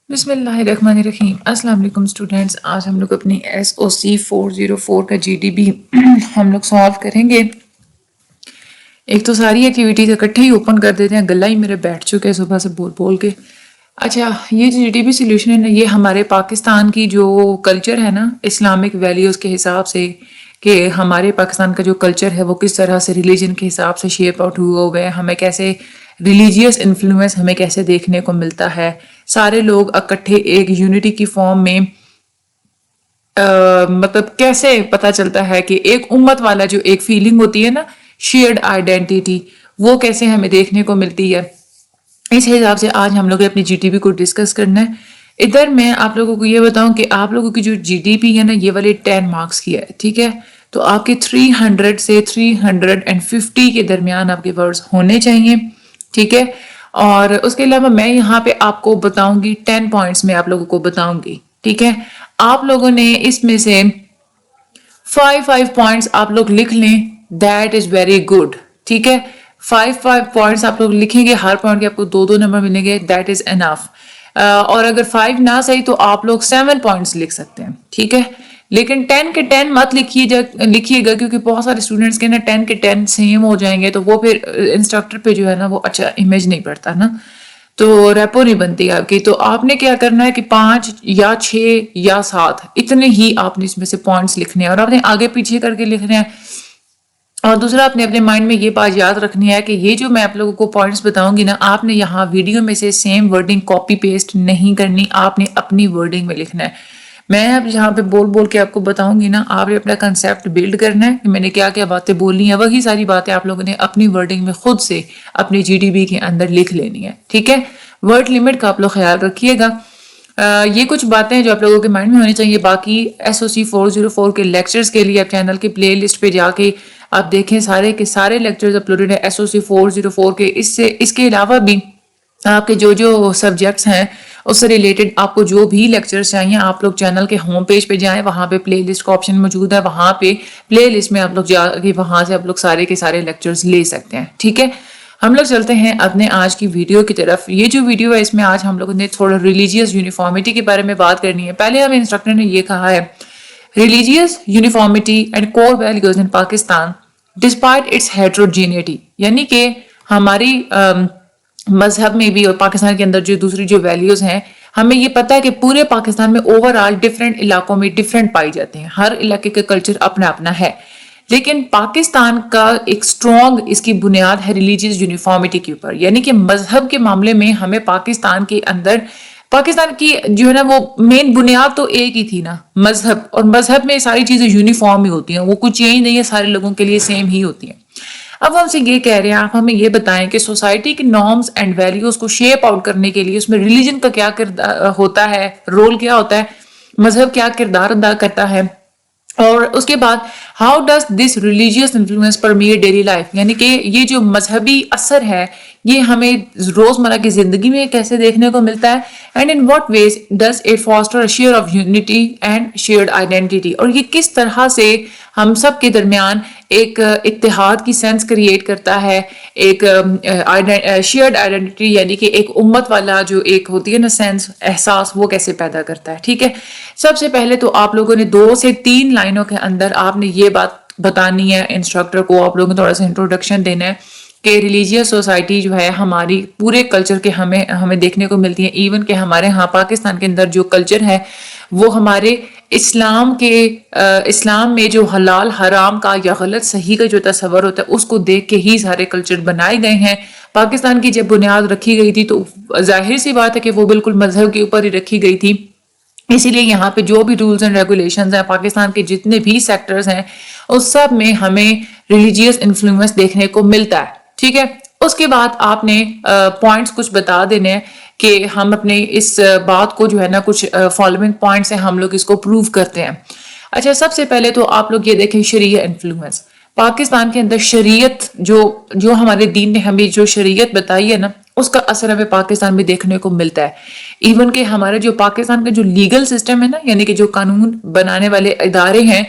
بسم اللہ الرحمن الرحیم۔ السلام علیکم اسٹوڈینٹس، آج ہم لوگ اپنی SOC 404 کا GDB ہم لوگ سالو کریں گے۔ ایک تو ساری ایکٹیویٹیز اکٹھے ہی اوپن کر دیتے ہیں، گلا ہی میرے بیٹھ چکے ہیں صبح سے بول بول کے۔ اچھا، یہ جو GDB سولوشن ہے نا، یہ ہمارے پاکستان کی جو کلچر ہے نا، اسلامک ویلیوز کے حساب سے، کہ ہمارے پاکستان کا جو کلچر ہے وہ کس طرح سے ریلیجن کے حساب سے شیپ آؤٹ ہوا ہوا ہے، ہمیں کیسے ریلیجیس انفلوئنس ہمیں کیسے دیکھنے کو ملتا ہے، سارے لوگ اکٹھے ایک یونٹی کی فارم میں مطلب کیسے پتہ چلتا ہے کہ ایک امت والا جو ایک فیلنگ ہوتی ہے نا، شیئرڈ آئیڈینٹی، وہ کیسے ہمیں دیکھنے کو ملتی ہے۔ اس حساب سے آج ہم لوگ اپنی GDP کو ڈسکس کرنا ہے۔ ادھر میں آپ لوگوں کو یہ بتاؤں کہ آپ لوگوں کی جو GDP ہے نا، یہ والے 10 مارکس کی ہے، ٹھیک ہے؟ تو آپ کے 300 سے 350 کے درمیان آپ کے ورڈز ہونے چاہیے، ٹھیک ہے؟ اور اس کے علاوہ میں یہاں پہ آپ کو بتاؤں گی 10 پوائنٹس میں آپ لوگوں کو بتاؤں گی، ٹھیک ہے؟ آپ لوگوں نے اس میں سے 5 پوائنٹس آپ لوگ لکھ لیں، دیٹ از ویری گڈ، ٹھیک ہے؟ 5 پوائنٹس آپ لوگ لکھیں گے، ہر پوائنٹ کے آپ کو 2 نمبر ملیں گے، دیٹ از انف۔ اور اگر 5 نہ صحیح تو آپ لوگ 7 پوائنٹس لکھ سکتے ہیں، ٹھیک ہے؟ لیکن 10 کے 10 مت لکھیے گا، کیونکہ بہت سارے اسٹوڈنٹس کے نا 10 کے 10 سیم ہو جائیں گے، تو وہ پھر انسٹرکٹر پہ جو ہے نا وہ اچھا امیج نہیں پڑتا نا، تو ریپو نہیں بنتی آپ کی۔ تو آپ نے کیا کرنا ہے کہ 5 یا 6 یا 7 اتنے ہی آپ نے اس میں سے پوائنٹس لکھنے ہیں، اور آپ نے آگے پیچھے کر کے لکھنے ہیں۔ اور دوسرا، آپ نے اپنے مائنڈ میں یہ بات یاد رکھنی ہے کہ یہ جو میں آپ لوگوں کو پوائنٹس بتاؤں گی نا، آپ نے یہاں ویڈیو میں سے سیم ورڈنگ کاپی پیسٹ نہیں کرنی، آپ نے اپنی ورڈنگ میں لکھنا ہے۔ میں اب یہاں پہ بول بول کے آپ کو بتاؤں گی نا، آپ نے اپنا کنسیپٹ بلڈ کرنا ہے کہ میں نے کیا کیا باتیں بولنی ہیں، وہی ساری باتیں آپ لوگوں نے اپنی ورڈنگ میں خود سے اپنی GDB کے اندر لکھ لینی ہے، ٹھیک ہے؟ ورڈ لمٹ کا آپ لوگ خیال رکھیے گا۔ یہ کچھ باتیں جو آپ لوگوں کے مائنڈ میں ہونی چاہیے۔ باقی SOC 404 کے لیکچرز کے لیے آپ چینل کے پلے لسٹ پہ جا کے آپ دیکھیں، سارے کے سارے لیکچرز اپلوڈڈ ہیں SOC 404 کے۔ اس کے علاوہ بھی آپ کے جو سبجیکٹس ہیں اس سے ریلیٹڈ آپ کو جو بھی لیکچرز چاہیے، آپ لوگ چینل کے ہوم پیج پہ جائیں، وہاں پہ پلے لسٹ کا آپشن موجود ہے، وہاں پہ پلے لسٹ میں آپ لوگ جا کے وہاں سے آپ لوگ سارے کے سارے لیکچرز لے سکتے ہیں، ٹھیک ہے؟ ہم لوگ چلتے ہیں اپنے آج کی ویڈیو کی طرف۔ یہ جو ویڈیو ہے اس میں آج ہم لوگوں نے تھوڑا ریلیجیس یونیفارمٹی کے بارے میں بات کرنی ہے۔ پہلے ہمیں انسٹرکٹر نے یہ کہا ہے، religious uniformity and core values in Pakistan despite its heterogeneity, یعنی کہ ہماری مذہب میں بھی اور پاکستان کے اندر جو دوسری جو ویلیوز ہیں، ہمیں یہ پتہ ہے کہ پورے پاکستان میں اوور آل ڈفرینٹ علاقوں میں ڈفرینٹ پائی جاتے ہیں، ہر علاقے کا کلچر اپنا اپنا ہے، لیکن پاکستان کا ایک اسٹرانگ اس کی بنیاد ہے ریلیجیس یونیفارمٹی کے اوپر، یعنی کہ مذہب کے معاملے میں ہمیں پاکستان کے اندر پاکستان کی جو ہے نا وہ مین بنیاد تو ایک ہی تھی نا، مذہب، اور مذہب میں ساری چیزیں یونیفارم ہی ہوتی ہیں، وہ کچھ چینج نہیں ہے، سارے لوگوں کے لیے سیم ہی ہوتی ہیں۔ اب ہم سے یہ کہہ رہے ہیں، آپ ہمیں یہ بتائیں کہ سوسائٹی کی نارمز اینڈ ویلیوز کو شیپ آؤٹ کرنے کے لیے اس میں ریلیجن کا کیا ہوتا ہے، رول کیا ہوتا ہے، مذہب کیا کردار ادا کرتا ہے، اور اس کے بعد how does this religious influence permit daily life, یعنی کہ یہ جو مذہبی اثر ہے یہ ہمیں روزمرہ کی زندگی میں کیسے دیکھنے کو ملتا ہے، and in what ways does it foster share of unity and shared identity, اور یہ کس طرح سے ہم سب کے درمیان ایک اتحاد کی سینس کریٹ کرتا ہے، ایک شیئرڈ آئیڈینٹی، یعنی کہ ایک امت والا جو ایک ہوتی ہے نا سینس، احساس، وہ کیسے پیدا کرتا ہے، ٹھیک ہے؟ سب سے پہلے تو آپ لوگوں نے 2 سے 3 لائنوں کے اندر آپ نے یہ بات بتانی ہے انسٹرکٹر کو، آپ لوگوں نے تھوڑا سا انٹروڈکشن دینا ہے کہ ریلیجیس سوسائٹی جو ہے ہماری پورے کلچر کے ہمیں دیکھنے کو ملتی ہے، ایون کہ ہمارے ہاں پاکستان کے اندر جو کلچر ہے وہ ہمارے اسلام میں جو حلال حرام کا یا غلط صحیح کا جو تصور ہوتا ہے اس کو دیکھ کے ہی سارے کلچر بنائے گئے ہیں۔ پاکستان کی جب بنیاد رکھی گئی تھی تو ظاہر سی بات ہے کہ وہ بالکل مذہب کے اوپر ہی رکھی گئی تھی، اسی لیے یہاں پہ جو بھی رولز اینڈ ریگولیشنز ہیں پاکستان کے جتنے بھی سیکٹرز ہیں اس سب میں ہمیں ریلیجیس انفلوئنس دیکھنے کو ملتا ہے، ٹھیک ہے؟ اس کے بعد آپ نے پوائنٹس کچھ بتا دینے ہیں کہ ہم اپنے اس بات کو جو ہے نا کچھ فالوئنگ پوائنٹس ہیں، ہم لوگ اس کو پروو کرتے ہیں۔ اچھا، سب سے پہلے تو آپ لوگ یہ دیکھیں شریعہ انفلوئنس، پاکستان کے اندر شریعت جو ہمارے دین نے ہمیں جو شریعت بتائی ہے نا اس کا اثر ہمیں پاکستان میں دیکھنے کو ملتا ہے۔ ایون کہ ہمارے جو پاکستان کا جو لیگل سسٹم ہے نا، یعنی کہ جو قانون بنانے والے ادارے ہیں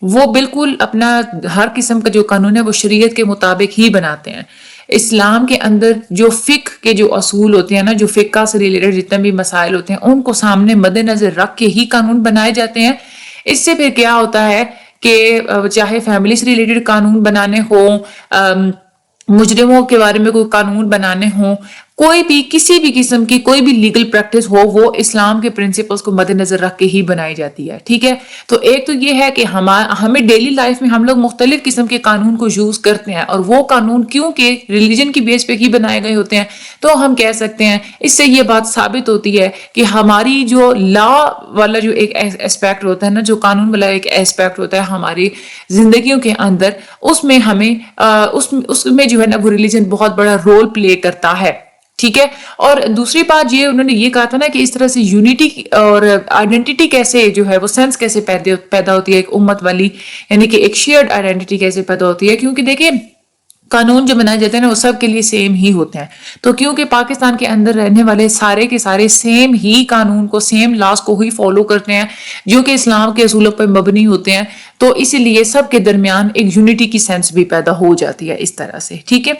وہ بالکل اپنا ہر قسم کا جو قانون ہے وہ شریعت کے مطابق ہی بناتے ہیں۔ اسلام کے اندر جو فقہ کے جو اصول ہوتے ہیں نا، جو فقہ سے ریلیٹڈ جتنے بھی مسائل ہوتے ہیں ان کو سامنے مد نظر رکھ کے ہی قانون بنائے جاتے ہیں. اس سے پھر کیا ہوتا ہے کہ چاہے فیملی سے ریلیٹڈ قانون بنانے ہوں، مجرموں کے بارے میں کوئی قانون بنانے ہوں، کوئی بھی کسی بھی قسم کی کوئی بھی لیگل پریکٹس ہو، وہ اسلام کے پرنسپلز کو مد نظر رکھ کے ہی بنائی جاتی ہے. ٹھیک ہے، تو ایک تو یہ ہے کہ ہمیں ڈیلی لائف میں ہم لوگ مختلف قسم کے قانون کو یوز کرتے ہیں، اور وہ قانون کیونکہ ریلیجن کی بیس پہ ہی بنائے گئے ہوتے ہیں، تو ہم کہہ سکتے ہیں اس سے یہ بات ثابت ہوتی ہے کہ ہماری جو لا والا جو ایک اسپیکٹ ہوتا ہے نا، جو قانون والا ایک اسپیکٹ ہوتا ہے ہماری زندگیوں کے اندر، اس میں ہمیں اس میں جو ہے نا وہ ریلیجن بہت بڑا رول پلے کرتا ہے. ٹھیک ہے، اور دوسری بات یہ انہوں نے یہ کہا تھا نا کہ اس طرح سے یونٹی اور آئیڈینٹی کیسے جو ہے وہ سینس کیسے پیدا ہوتی ہے ایک امت والی، یعنی کہ ایک شیئرڈ آئیڈینٹی کیسے پیدا ہوتی ہے. کیونکہ دیکھیں قانون جو بنائے جاتے ہیں نا وہ سب کے لیے سیم ہی ہوتے ہیں، تو کیونکہ پاکستان کے اندر رہنے والے سارے کے سارے سیم ہی قانون کو، سیم لاز کو ہی فالو کرتے ہیں جو کہ اسلام کے اصولوں پر مبنی ہوتے ہیں، تو اسی لیے سب کے درمیان ایک یونٹی کی سینس بھی پیدا ہو جاتی ہے اس طرح سے. ٹھیک ہے،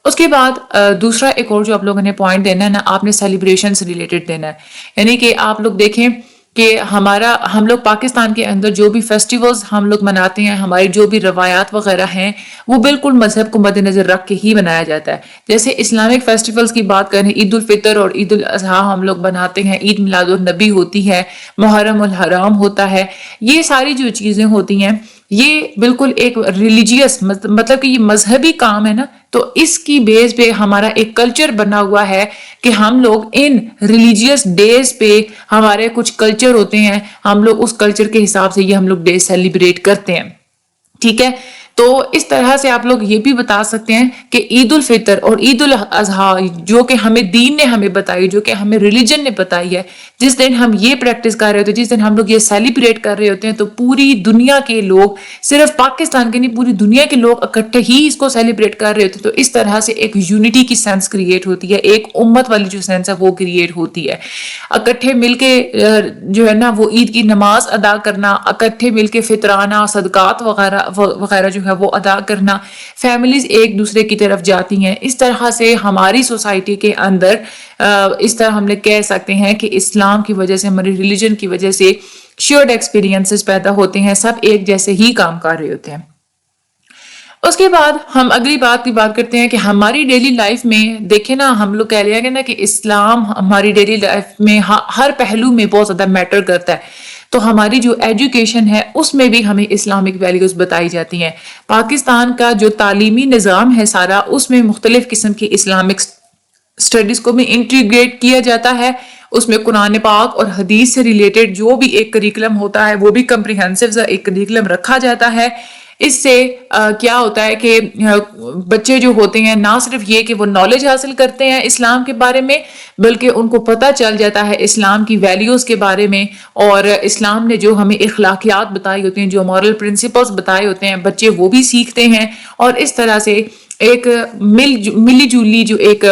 اس کے بعد دوسرا ایک اور جو آپ لوگوں نے پوائنٹ دینا ہے نا، آپ نے سیلیبریشن سے ریلیٹڈ دینا ہے. یعنی کہ آپ لوگ دیکھیں کہ ہم لوگ پاکستان کے اندر جو بھی فیسٹیولز ہم لوگ مناتے ہیں، ہماری جو بھی روایات وغیرہ ہیں، وہ بالکل مذہب کو مد نظر رکھ کے ہی بنایا جاتا ہے. جیسے اسلامک فیسٹیولز کی بات کریں، عید الفطر اور عید الاضحیٰ ہم لوگ بناتے ہیں، عید میلاد النبی ہوتی ہے، محرم الحرام ہوتا ہے. یہ ساری جو چیزیں ہوتی ہیں یہ بالکل ایک ریلیجیس مطلب کہ یہ مذہبی کام ہے نا، تو اس کی بیس پہ ہمارا ایک کلچر بنا ہوا ہے کہ ہم لوگ ان ریلیجیس ڈیز پہ ہمارے کچھ کلچر ہوتے ہیں، ہم لوگ اس کلچر کے حساب سے یہ ہم لوگ ڈے سیلیبریٹ کرتے ہیں. ٹھیک ہے، تو اس طرح سے آپ لوگ یہ بھی بتا سکتے ہیں کہ عید الفطر اور عید الاضحیٰ جو کہ ہمیں دین نے ہمیں بتائی، جو کہ ہمیں ریلیجن نے بتائی ہے، جس دن ہم یہ پریکٹس کر رہے ہوتے ہیں، جس دن ہم لوگ یہ سیلیبریٹ کر رہے ہوتے ہیں، تو پوری دنیا کے لوگ، صرف پاکستان کے نہیں پوری دنیا کے لوگ اکٹھے ہی اس کو سیلیبریٹ کر رہے ہوتے ہیں. تو اس طرح سے ایک یونٹی کی سینس کریٹ ہوتی ہے، ایک امت والی جو سینس ہے وہ کریٹ ہوتی ہے. اکٹھے مل کے جو ہے نا وہ عید کی نماز ادا کرنا، اکٹھے مل کے فطرانہ صدقات وغیرہ جو ہے وہ ادا کرنا، فیملیز ایک دوسرے کی طرف جاتی ہیں. اس طرح سے ہماری سوسائٹی کے اندر اس طرح ہم نے کہہ سکتے ہیں کہ اسلام کی وجہ سے، ہماری ریلیجن کی وجہ سے شیئرڈ ایکسپیرینسز پیدا ہوتے ہیں، سب ایک جیسے ہی کام کر رہے ہوتے ہیں. اس کے بعد ہم اگلی بات کی بات کرتے ہیں کہ ہماری ڈیلی لائف میں دیکھیں نا، ہم لوگ کہہ رہے ہیں نا کہ اسلام ہماری ڈیلی لائف میں ہر پہلو میں بہت زیادہ میٹر کرتا ہے. تو ہماری جو ایجوکیشن ہے اس میں بھی ہمیں اسلامک ویلیوز بتائی جاتی ہیں. پاکستان کا جو تعلیمی نظام ہے سارا، اس میں مختلف قسم کی اسلامک اسٹڈیز کو بھی انٹیگریٹ کیا جاتا ہے. اس میں قرآن پاک اور حدیث سے ریلیٹڈ جو بھی ایک کریکلم ہوتا ہے وہ بھی کمپریہنسو ایک کریکلم رکھا جاتا ہے. اس سے کیا ہوتا ہے کہ بچے جو ہوتے ہیں نہ صرف یہ کہ وہ نالج حاصل کرتے ہیں اسلام کے بارے میں، بلکہ ان کو پتہ چل جاتا ہے اسلام کی ویلیوز کے بارے میں، اور اسلام نے جو ہمیں اخلاقیات بتائی ہوتی ہیں، جو مورل پرنسپلز بتائے ہوتے ہیں، بچے وہ بھی سیکھتے ہیں. اور اس طرح سے ایک ملی جلی جو ایک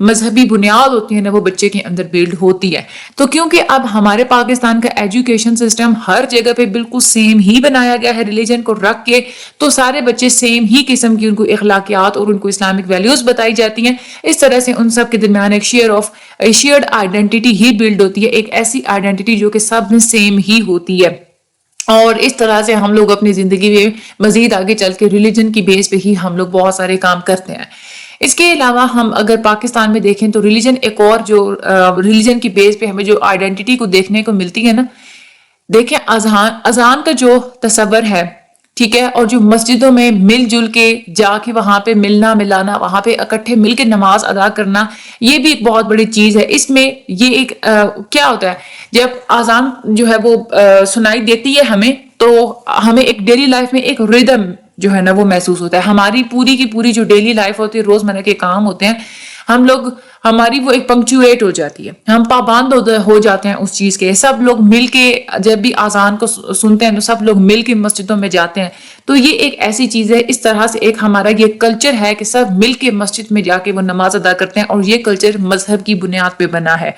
مذہبی بنیاد ہوتی ہے نا وہ بچے کے اندر بلڈ ہوتی ہے. تو کیونکہ اب ہمارے پاکستان کا ایجوکیشن سسٹم ہر جگہ پہ بالکل سیم ہی بنایا گیا ہے ریلیجن کو رکھ کے، تو سارے بچے سیم ہی قسم کی ان کو اخلاقیات اور ان کو اسلامک ویلیوز بتائی جاتی ہیں. اس طرح سے ان سب کے درمیان ایک شیئرڈ آئیڈینٹی ہی بلڈ ہوتی ہے، ایک ایسی آئیڈینٹی جو کہ سب میں سیم ہی ہوتی ہے. اور اس طرح سے ہم لوگ اپنی زندگی میں مزید آگے چل کے ریلیجن کی بیس پہ ہی ہم لوگ بہت سارے کام کرتے ہیں. اس کے علاوہ ہم اگر پاکستان میں دیکھیں تو ریلیجن ایک اور جو ریلیجن کی بیس پہ ہمیں جو آئیڈینٹی کو دیکھنے کو ملتی ہے نا، دیکھیں اذان کا جو تصور ہے، ٹھیک ہے، اور جو مسجدوں میں مل جل کے جا کے وہاں پہ ملنا ملانا، وہاں پہ اکٹھے مل کے نماز ادا کرنا، یہ بھی ایک بہت بڑی چیز ہے. اس میں یہ ایک کیا ہوتا ہے، جب اذان جو ہے وہ سنائی دیتی ہے ہمیں، تو ہمیں ایک ڈیلی لائف میں ایک ریدم جو ہے نا وہ محسوس ہوتا ہے. ہماری پوری کی پوری جو ڈیلی لائف ہوتی ہے، روزمرہ کے کام ہوتے ہیں، ہماری وہ ایک پنکچویٹ ہو جاتی ہے، ہم پابند ہو جاتے ہیں اس چیز کے. سب لوگ مل کے جب بھی اذان کو سنتے ہیں تو سب لوگ مل کے مسجدوں میں جاتے ہیں. تو یہ ایک ایسی چیز ہے، اس طرح سے ایک ہمارا یہ کلچر ہے کہ سب مل کے مسجد میں جا کے وہ نماز ادا کرتے ہیں، اور یہ کلچر مذہب کی بنیاد پہ بنا ہے.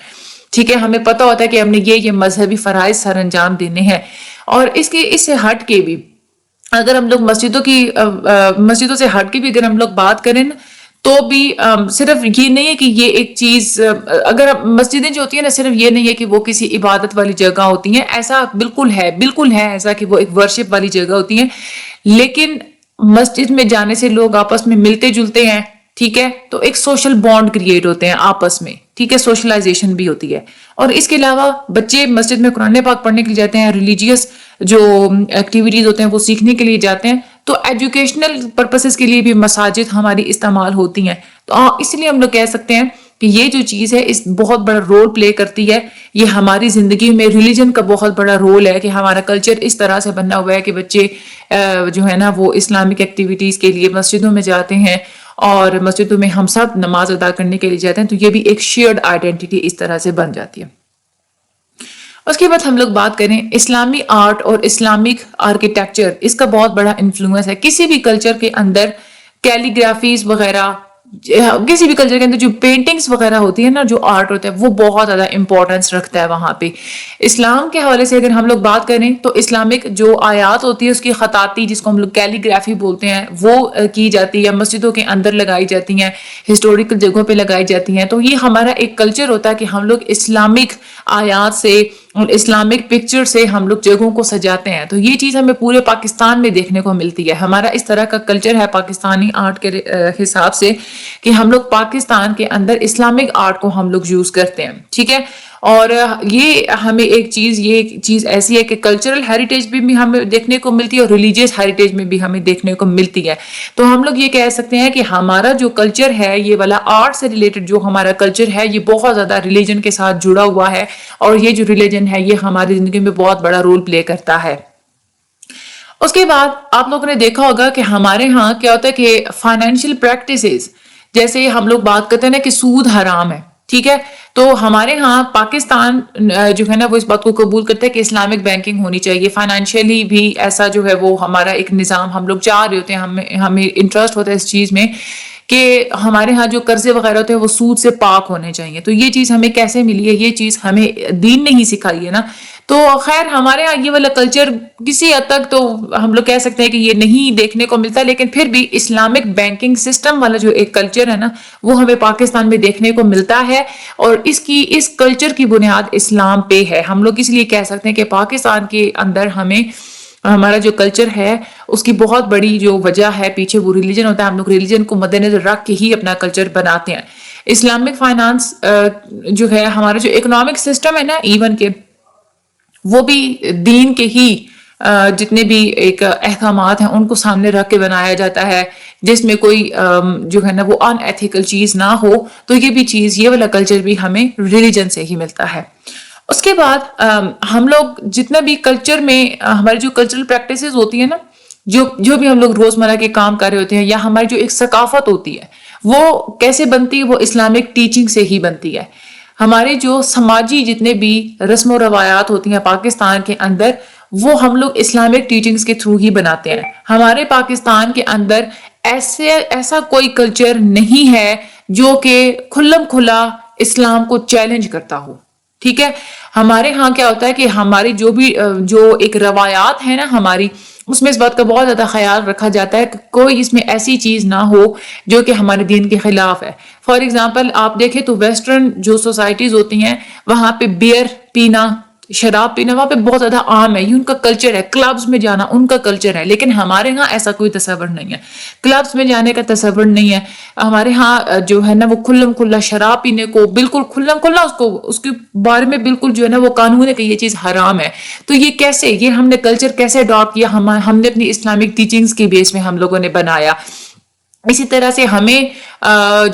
ٹھیک ہے، ہمیں پتہ ہوتا ہے کہ ہم نے یہ مذہبی فرائض سر انجام دینے ہیں. اور اس سے ہٹ کے بھی اگر ہم لوگ مسجدوں سے ہٹ کے بھی اگر ہم لوگ بات کریں نا، تو بھی صرف یہ نہیں ہے کہ یہ ایک چیز اگر مسجدیں جو ہوتی ہیں نا صرف یہ نہیں ہے کہ وہ کسی عبادت والی جگہ ہوتی ہیں، ایسا بالکل ہے ایسا کہ وہ ایک ورشپ والی جگہ ہوتی ہیں، لیکن مسجد میں جانے سے لوگ آپس میں ملتے جلتے ہیں، ٹھیک ہے، تو ایک سوشل بانڈ کریٹ ہوتے ہیں آپس میں، ٹھیک ہے، سوشلائزیشن بھی ہوتی ہے۔ اور اس کے علاوہ بچے مسجد میں قرآن پاک پڑھنے کے لیے جاتے ہیں، ریلیجیس جو ایکٹیویٹیز ہوتے ہیں وہ سیکھنے کے لیے جاتے ہیں، تو ایجوکیشنل پرپسز کے لیے بھی مساجد ہماری استعمال ہوتی ہیں۔ تو اس لیے ہم لوگ کہہ سکتے ہیں کہ یہ جو چیز ہے اس بہت بڑا رول پلے کرتی ہے، یہ ہماری زندگی میں ریلیجن کا بہت بڑا رول ہے کہ ہمارا کلچر اس طرح سے بننا ہوا ہے کہ بچے جو ہے نا وہ اسلامک ایکٹیویٹیز کے لیے مسجدوں میں جاتے ہیں، اور مسجدوں میں ہم سب نماز ادا کرنے کے لیے جاتے ہیں، تو یہ بھی ایک شیئرڈ آئیڈینٹی اس طرح سے بن جاتی ہے۔ اس کے بعد ہم لوگ بات کریں اسلامی آرٹ اور اسلامک آرکیٹیکچر، اس کا بہت بڑا انفلوئنس ہے کسی بھی کلچر کے اندر۔ کیلیگرافیز وغیرہ، کسی بھی کلچر کے اندر جو پینٹنگز وغیرہ ہوتی ہے نا، جو آرٹ ہوتا ہے وہ بہت زیادہ امپورٹنس رکھتا ہے وہاں پہ۔ اسلام کے حوالے سے اگر ہم لوگ بات کریں تو اسلامک جو آیات ہوتی ہے اس کی خطاطی، جس کو ہم لوگ کیلیگرافی بولتے ہیں، وہ کی جاتی ہے، مسجدوں کے اندر لگائی جاتی ہیں، ہسٹوریکل جگہوں پہ لگائی جاتی ہیں۔ تو یہ ہمارا ایک کلچر ہوتا ہے کہ ہم لوگ اسلامک آیات سے اور اسلامک پکچر سے ہم لوگ جگہوں کو سجاتے ہیں۔ تو یہ چیز ہمیں پورے پاکستان میں دیکھنے کو ملتی ہے۔ ہمارا اس طرح کا کلچر ہے پاکستانی آرٹ کے حساب سے کہ ہم لوگ پاکستان کے اندر اسلامک آرٹ کو ہم لوگ یوز کرتے ہیں، ٹھیک ہے۔ اور یہ ہمیں ایک چیز ایسی ہے کہ کلچرل ہیریٹیج بھی ہمیں دیکھنے کو ملتی ہے اور ریلیجیس ہیریٹیج میں بھی ہمیں دیکھنے کو ملتی ہے۔ تو ہم لوگ یہ کہہ سکتے ہیں کہ ہمارا جو کلچر ہے، یہ والا آرٹ سے ریلیٹڈ جو ہمارا کلچر ہے، یہ بہت زیادہ ریلیجن کے ساتھ جڑا ہوا ہے، اور یہ جو ریلیجن ہے یہ ہماری زندگی میں بہت بڑا رول پلے کرتا ہے۔ اس کے بعد آپ لوگوں نے دیکھا ہوگا کہ ہمارے ہاں کیا ہوتا ہے کہ فائنینشیل پریکٹسز، جیسے ہم لوگ بات کرتے ہیں نا کہ سود حرام ہے، ٹھیک ہے، تو ہمارے ہاں پاکستان جو ہے نا وہ اس بات کو قبول کرتا ہے کہ اسلامک بینکنگ ہونی چاہیے، فائنینشیلی بھی ایسا جو ہے وہ ہمارا ایک نظام ہم لوگ چاہ رہے ہوتے ہیں، ہمیں انٹرسٹ ہوتا ہے اس چیز میں کہ ہمارے ہاں جو قرضے وغیرہ ہوتے ہیں وہ سود سے پاک ہونے چاہیے۔ تو یہ چیز ہمیں کیسے ملی ہے؟ یہ چیز ہمیں دین نے ہی سکھائی ہے نا۔ تو خیر ہمارے ہاں یہ والا کلچر کسی حد تک تو ہم لوگ کہہ سکتے ہیں کہ یہ نہیں دیکھنے کو ملتا، لیکن پھر بھی اسلامک بینکنگ سسٹم والا جو ایک کلچر ہے نا وہ ہمیں پاکستان میں دیکھنے کو ملتا ہے، اور اس کلچر کی بنیاد اسلام پہ ہے۔ ہم لوگ اس لیے کہہ سکتے ہیں کہ پاکستان کے اندر ہمارا جو کلچر ہے اس کی بہت بڑی جو وجہ ہے پیچھے وہ ریلیجن ہوتا ہے۔ ہم لوگ ریلیجن کو مد نظر رکھ کے ہی اپنا کلچر بناتے ہیں۔ اسلامک فائنانس جو ہے ہمارا جو اکنامک سسٹم ہے نا ایون کہ وہ بھی دین کے ہی جتنے بھی ایک احکامات ہیں ان کو سامنے رکھ کے بنایا جاتا ہے، جس میں کوئی جو ہے نا وہ ان ایتھیکل چیز نہ ہو۔ تو یہ والا کلچر بھی ہمیں ریلیجن سے ہی ملتا ہے۔ اس کے بعد ہم لوگ جتنا بھی کلچر میں ہماری جو کلچرل پریکٹسز ہوتی ہیں نا، جو بھی ہم لوگ روزمرہ کے کام کر رہے ہوتے ہیں، یا ہماری جو ایک ثقافت ہوتی ہے وہ کیسے بنتی ہے؟ وہ اسلامک ٹیچنگ سے ہی بنتی ہے۔ ہمارے جو سماجی جتنے بھی رسم و روایات ہوتی ہیں پاکستان کے اندر، وہ ہم لوگ اسلامک ٹیچنگز کے تھرو ہی بناتے ہیں۔ ہمارے پاکستان کے اندر ایسا کوئی کلچر نہیں ہے جو کہ کھلم کھلا اسلام کو چیلنج کرتا ہو، ٹھیک ہے۔ ہمارے ہاں کیا ہوتا ہے کہ ہماری جو ایک روایات ہے نا ہماری، اس میں اس بات کا بہت زیادہ خیال رکھا جاتا ہے کہ کوئی اس میں ایسی چیز نہ ہو جو کہ ہمارے دین کے خلاف ہے۔ فار ایگزامپل آپ دیکھیں تو ویسٹرن جو سوسائٹیز ہوتی ہیں وہاں پہ بیئر پینا، شراب پینا وہاں پہ بہت زیادہ عام ہے، یہ ان کا کلچر ہے، کلبز میں جانا ان کا کلچر ہے۔ لیکن ہمارے ہاں ایسا کوئی تصور نہیں ہے، کلبز میں جانے کا تصور نہیں ہے۔ ہمارے ہاں جو ہے نا وہ کھلم کھلا شراب پینے کو بالکل کھلم کھلا اس کے بارے میں بالکل جو ہے نا وہ قانون ہے کہ یہ چیز حرام ہے۔ تو یہ کیسے، یہ ہم نے کلچر کیسے اڈاپٹ کیا؟ ہم نے اپنی اسلامک ٹیچنگز کی بیس میں ہم لوگوں نے بنایا۔ اسی طرح سے ہمیں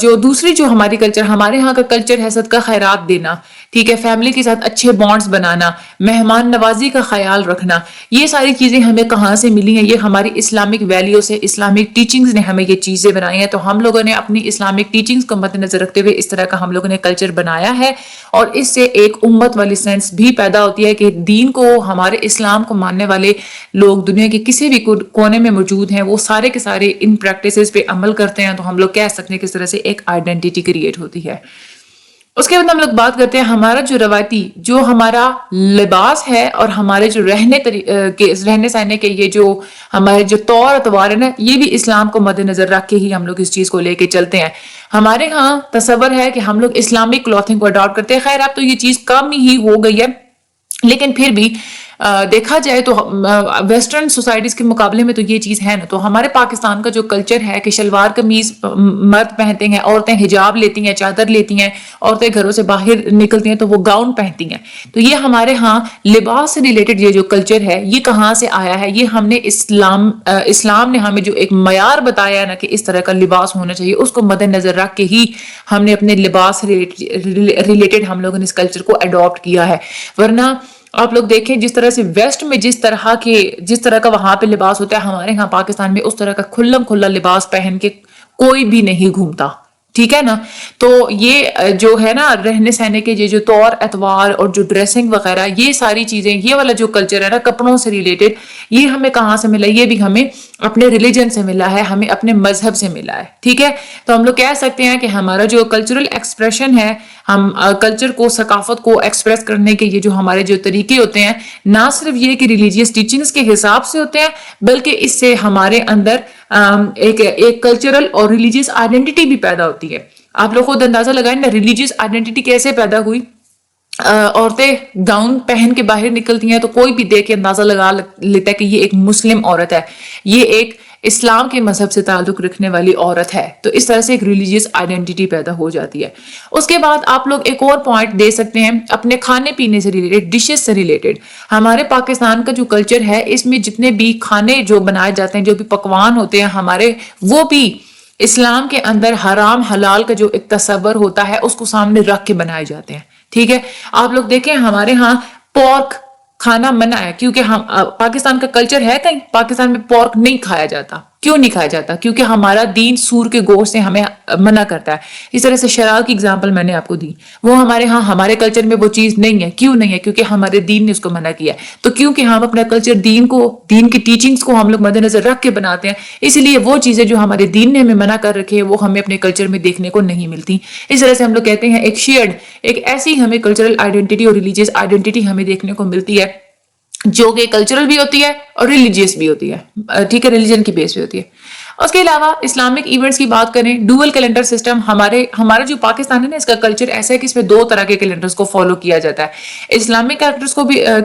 جو دوسری جو ہماری کلچر، ہمارے ہاں کا کلچر ہے صدقہ خیرات دینا، ٹھیک ہے، فیملی کے ساتھ اچھے بانڈز بنانا، مہمان نوازی کا خیال رکھنا، یہ ساری چیزیں ہمیں کہاں سے ملی ہیں؟ یہ ہماری اسلامک ویلیو سے، اسلامک ٹیچنگز نے ہمیں یہ چیزیں بنائی ہیں۔ تو ہم لوگوں نے اپنی اسلامک ٹیچنگز کو مد نظر رکھتے ہوئے اس طرح کا ہم لوگوں نے کلچر بنایا ہے، اور اس سے ایک امت والی سینس بھی پیدا ہوتی ہے کہ دین کو، ہمارے اسلام کو ماننے والے لوگ دنیا کے کسی بھی کونے میں موجود ہیں، وہ سارے کے سارے ان پریکٹسز پہ عمل کرتے ہیں۔ تو ہم لوگ کہہ سکتے ہیں کس طرح سے ایک آئیڈینٹی کریٹ ہوتی ہے۔ اس کے بعد ہم لوگ بات کرتے ہیں ہمارا جو روایتی جو ہمارا لباس ہے اور ہمارے جو رہنے سہنے کے یہ جو ہمارے جو طور اطوار ہے نا، یہ بھی اسلام کو مد نظر رکھ کے ہی ہم لوگ اس چیز کو لے کے چلتے ہیں. ہمارے ہاں تصور ہے کہ ہم لوگ اسلامک کلوتھنگ کو اڈاپٹ کرتے ہیں. خیر اب تو یہ چیز کم ہی ہو گئی ہے، لیکن پھر بھی دیکھا جائے تو ویسٹرن سوسائٹیز کے مقابلے میں تو یہ چیز ہے نا. تو ہمارے پاکستان کا جو کلچر ہے کہ شلوار قمیض مرد پہنتے ہیں، عورتیں حجاب لیتی ہیں، چادر لیتی ہیں، عورتیں گھروں سے باہر نکلتی ہیں تو وہ گاؤن پہنتی ہیں. تو یہ ہمارے ہاں لباس سے ریلیٹڈ یہ جو کلچر ہے یہ کہاں سے آیا ہے؟ یہ ہم نے اسلام نے ہمیں جو ایک معیار بتایا ہے نا کہ اس طرح کا لباس ہونا چاہیے، اس کو مد نظر رکھ کے ہی ہم نے اپنے لباس ریلیٹڈ ہم لوگوں نے اس کلچر کو اڈاپٹ کیا ہے. ورنہ آپ لوگ دیکھیں جس طرح سے ویسٹ میں جس طرح کا وہاں پہ لباس ہوتا ہے، ہمارے ہاں پاکستان میں اس طرح کا کھلا لباس پہن کے کوئی بھی نہیں گھومتا. ٹھیک ہے نا. تو یہ جو ہے نا رہنے سہنے کے یہ جو طور اتوار اور جو ڈریسنگ وغیرہ یہ ساری چیزیں، یہ والا جو کلچر ہے نا کپڑوں سے ریلیٹڈ، یہ ہمیں کہاں سے ملا؟ یہ بھی ہمیں اپنے ریلیجن سے ملا ہے، ہمیں اپنے مذہب سے ملا ہے. ٹھیک ہے. تو ہم لوگ کہہ سکتے ہیں کہ ہمارا جو کلچرل ایکسپریشن ہے، ہم کلچر کو، ثقافت کو ایکسپریس کرنے کے یہ جو ہمارے جو طریقے ہوتے ہیں، نہ صرف یہ کہ ریلیجیس ٹیچنگز کے حساب سے ہوتے ہیں، بلکہ اس سے ہمارے اندر ایک کلچرل اور ریلیجیس آئیڈینٹی بھی پیدا ہوتی ہے. آپ لوگ خود اندازہ لگائیں نا ریلیجیس آئیڈینٹی کیسے پیدا ہوئی. عورتیں گاؤن پہن کے باہر نکلتی ہیں تو کوئی بھی دیکھ کے اندازہ لگا لیتا ہے کہ یہ ایک مسلم عورت ہے، یہ ایک اسلام کے مذہب سے تعلق رکھنے والی عورت ہے. تو اس طرح سے ایک ریلیجیس آئیڈینٹی پیدا ہو جاتی ہے. اس کے بعد آپ لوگ ایک اور پوائنٹ دے سکتے ہیں اپنے کھانے پینے سے ریلیٹڈ، ڈشز سے ریلیٹڈ. ہمارے پاکستان کا جو کلچر ہے اس میں جتنے بھی کھانے جو بنائے جاتے ہیں، جو بھی پکوان ہوتے ہیں ہمارے، وہ بھی اسلام کے اندر حرام حلال کا جو ایک تصور ہوتا ہے اس کو سامنے رکھ کے بنائے جاتے ہیں. ٹھیک ہے. آپ لوگ دیکھیں ہمارے ہاں پورک کھانا منع ہے، کیونکہ ہم پاکستان کا کلچر ہے کہیں پاکستان میں پورک نہیں کھایا جاتا. کیوں نہیں کھایا جاتا؟ کیونکہ ہمارا دین سور کے گوشت سے ہمیں منع کرتا ہے. اس طرح سے شراب کی اگزامپل میں نے آپ کو دی، وہ ہمارے ہاں ہمارے کلچر میں وہ چیز نہیں ہے. کیوں نہیں ہے؟ کیونکہ ہمارے دین نے اس کو منع کیا ہے. تو کیونکہ ہم اپنا کلچر دین کی ٹیچنگز کو ہم لوگ مد نظر رکھ کے بناتے ہیں، اس لیے وہ چیزیں جو ہمارے دین نے ہمیں منع کر رکھے ہیں وہ ہمیں اپنے کلچر میں دیکھنے کو نہیں ملتی. اس طرح سے ہم لوگ کہتے ہیں ایک ایسی ہمیں کلچرل آئیڈینٹی اور ریلیجیس آئیڈینٹی ہمیں دیکھنے کو ملتی ہے جو کہ کلچرل بھی ہوتی ہے اور ریلیجیس بھی ہوتی ہے. ٹھیک ہے. ریلیجن کی بیس پہ ہوتی ہے. اس کے علاوہ اسلامک ایونٹس کی بات کریں، ڈوئل کیلنڈر سسٹم، ہمارا جو پاکستان ہے نا اس کا کلچر ایسا ہے کہ اس میں 2 طرح کے کیلنڈرز کو فالو کیا جاتا ہے. اسلامک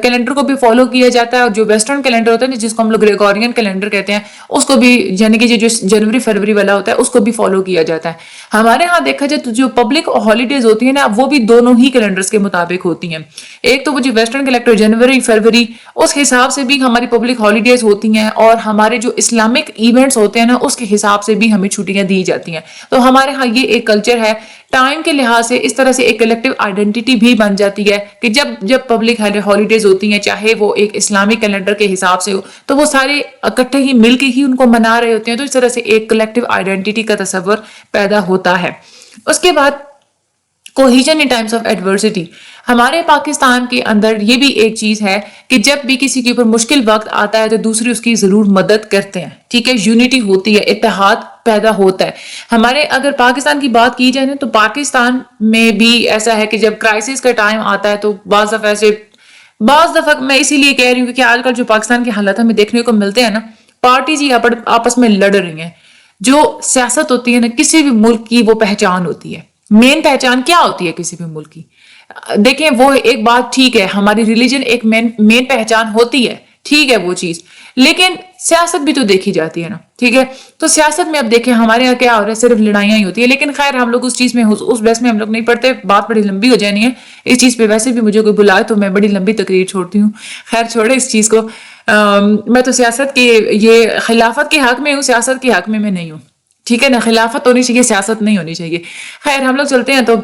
کیلنڈر کو بھی فالو کیا جاتا ہے، اور جو ویسٹرن کیلنڈر ہوتا ہے جس کو ہم لوگ گریگورین کیلنڈر کہتے ہیں اس کو بھی، یعنی کہ جو جنوری فروری والا ہوتا ہے اس کو بھی فالو کیا جاتا ہے. ہمارے ہاں دیکھا جائے تو جو پبلک ہالیڈیز ہوتی ہیں نا وہ بھی دونوں ہی کیلنڈرز کے مطابق ہوتی ہیں. ایک تو وہ جو ویسٹرن کیلنڈر جنوری فروری، اس حساب سے بھی ہماری پبلک ہالیڈیز ہوتی ہیں، اور ہمارے جو اسلامک ایونٹس ہوتے ہیں نا اس کے حساب سے بھی ہمیں چھٹیاں دی جاتی ہیں. تو ہمارے ہاں یہ ایک کلچر ہے. ٹائم کے لحاظ سے اس طرح سے ایک کلیکٹیو آئیڈینٹی بھی بن جاتی ہے کہ جب پبلک ہالیڈیز ہوتی ہیں، چاہے وہ ایک اسلامی کیلنڈر کے حساب سے ہو، تو وہ سارے اکٹھے ہی مل کے ہی ان کو منا رہے ہوتے ہیں. تو اس طرح سے ایک کلیکٹیو آئیڈینٹی کا تصور پیدا ہوتا ہے. اس کے بعد cohesion in Times of adversity, ہمارے پاکستان کے اندر یہ بھی ایک چیز ہے کہ جب بھی کسی کے اوپر مشکل وقت آتا ہے تو دوسرے اس کی ضرور مدد کرتے ہیں. ٹھیک ہے. یونٹی ہوتی ہے، اتحاد پیدا ہوتا ہے. ہمارے اگر پاکستان کی بات کی جائے نا تو پاکستان میں بھی ایسا ہے کہ جب کرائسس کا ٹائم آتا ہے تو بعض دفعہ میں اسی لیے کہہ رہی ہوں کہ آج کل جو پاکستان کے حالات ہمیں دیکھنے کو ملتے ہیں نا، پارٹیز ہی آپس میں لڑ رہی ہیں. جو سیاست ہوتی ہے نا کسی بھی ملک کی وہ پہچان ہوتی ہے. مین پہچان کیا ہوتی ہے کسی بھی ملک کی؟ دیکھیں وہ ایک بات ٹھیک ہے، ہماری ریلیجن ایک مین پہچان ہوتی ہے، ٹھیک ہے وہ چیز، لیکن سیاست بھی تو دیکھی جاتی ہے نا. ٹھیک ہے. تو سیاست میں اب دیکھیں ہمارے یہاں کیا ہو رہا ہے، صرف لڑائیاں ہی ہوتی ہے. لیکن خیر ہم لوگ اس چیز میں اس بحث میں ہم لوگ نہیں پڑھتے، بات بڑی لمبی ہو جانی ہے اس چیز پہ. ویسے بھی مجھے کوئی بلائے تو میں بڑی لمبی تقریر چھوڑتی ہوں. خیر چھوڑے اس چیز کو. میں تو سیاست کے یہ خلافت کے حق میں ہوں، سیاست کے حق میں نہیں ہوں. ٹھیک ہے نا. خلافت ہونی چاہیے، سیاست نہیں ہونی چاہیے. خیر ہم لوگ چلتے ہیں. تو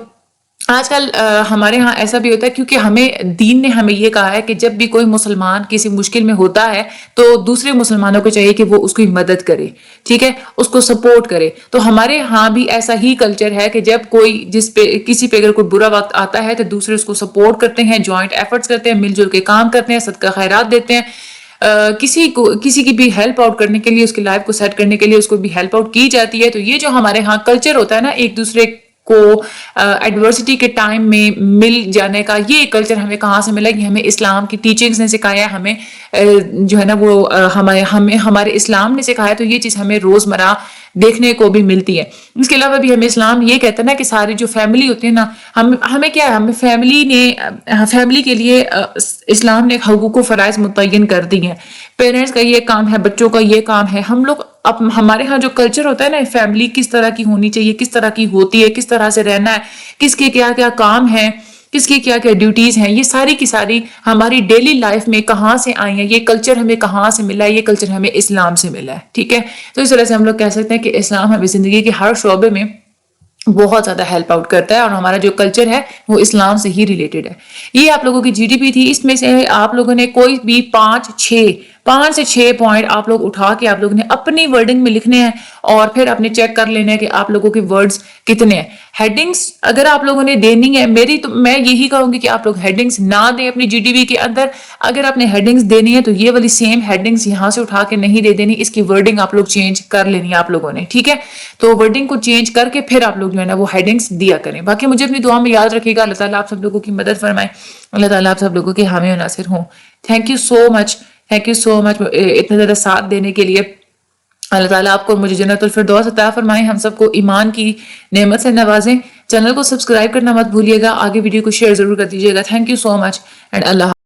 آج کل ہمارے ہاں ایسا بھی ہوتا ہے کیونکہ دین نے ہمیں یہ کہا ہے کہ جب بھی کوئی مسلمان کسی مشکل میں ہوتا ہے تو دوسرے مسلمانوں کو چاہیے کہ وہ اس کی مدد کرے. ٹھیک ہے. اس کو سپورٹ کرے. تو ہمارے ہاں بھی ایسا ہی کلچر ہے کہ جب کسی پہ اگر کوئی برا وقت آتا ہے تو دوسرے اس کو سپورٹ کرتے ہیں، جوائنٹ ایفرٹس کرتے ہیں، مل جل کے کام کرتے ہیں، صدقہ خیرات دیتے ہیں. کسی کی بھی ہیلپ آؤٹ کرنے کے لیے، اس کی لائف کو سیٹ کرنے کے لیے اس کو بھی ہیلپ آؤٹ کی جاتی ہے. تو یہ جو ہمارے ہاں کلچر ہوتا ہے نا ایک دوسرے کو ایڈورسٹی کے ٹائم میں مل جانے کا یہ کلچر ہمیں کہاں سے ملا؟ یہ ہمیں اسلام کی ٹیچنگز نے سکھایا، ہمیں جو ہے نا وہ ہمارے اسلام نے سکھایا، تو یہ چیز ہمیں روزمرہ دیکھنے کو بھی ملتی ہے۔ اس کے علاوہ بھی ہمیں اسلام یہ کہتا ہے نا کہ ساری جو فیملی ہوتی ہے نا، ہمیں کیا ہے، ہمیں فیملی کے لیے اسلام نے حقوق و فرائض متعین کر دی ہیں۔ پیرنٹس کا یہ کام ہے، بچوں کا یہ کام ہے۔ ہم لوگ ہمارے ہاں جو کلچر ہوتا ہے نا، فیملی کس طرح کی ہونی چاہیے، کس طرح کی ہوتی ہے، کس طرح سے رہنا ہے، کس کے کیا کیا کام ہے، کس کی کیا کیا ڈیوٹیز ہیں، یہ ساری کی ساری ہماری ڈیلی لائف میں کہاں سے آئی ہیں، یہ کلچر ہمیں کہاں سے ملا ہے؟ یہ کلچر ہمیں اسلام سے ملا ہے، ٹھیک ہے؟ تو اس طرح سے ہم لوگ کہہ سکتے ہیں کہ اسلام ہمیں زندگی کے ہر شعبے میں بہت زیادہ ہیلپ آؤٹ کرتا ہے، اور ہمارا جو کلچر ہے وہ اسلام سے ہی ریلیٹڈ ہے۔ یہ آپ لوگوں کی جی ڈی پی تھی، اس میں سے آپ لوگوں نے کوئی بھی 5 سے 6 پوائنٹ آپ لوگ اٹھا کے آپ لوگوں نے اپنی ورڈنگ میں لکھنے ہیں، اور پھر اپنے چیک کر لینا ہے کہ آپ لوگوں کے ورڈز کتنے ہیں۔ ہیڈنگز اگر آپ لوگوں نے دینی ہے، میں یہی کہوں گی کہ آپ لوگ ہیڈنگز نہ دیں اپنی جی ڈی پی کے اندر۔ اگر آپ نے ہیڈنگز دینی ہے تو یہ والی سیم ہیڈنگز یہاں سے اٹھا کے نہیں دے دینی، اس کی ورڈنگ آپ لوگ چینج کر لینی ہے آپ لوگوں نے، ٹھیک ہے؟ تو ورڈنگ کو چینج کر کے پھر آپ لوگ جو ہے نا وہ ہیڈنگز دیا کریں۔ باقی مجھے اپنی دعا میں یاد رکھیے گا۔ اللہ تعالیٰ آپ سب لوگوں کی مدد فرمائے، اللہ تعالیٰ آپ سب لوگوں کے حامی و ناصر ہوں۔ تھینک یو سو مچ اتنا زیادہ ساتھ دینے کے لیے۔ اللہ تعالیٰ آپ کو مجھے جنت الفردوس عطا فرمائے، ہم سب کو ایمان کی نعمت سے نوازیں۔ چینل کو سبسکرائب کرنا مت بھولیے گا، آگے ویڈیو کو شیئر ضرور کر دیجیے گا۔ Thank you so much and Allah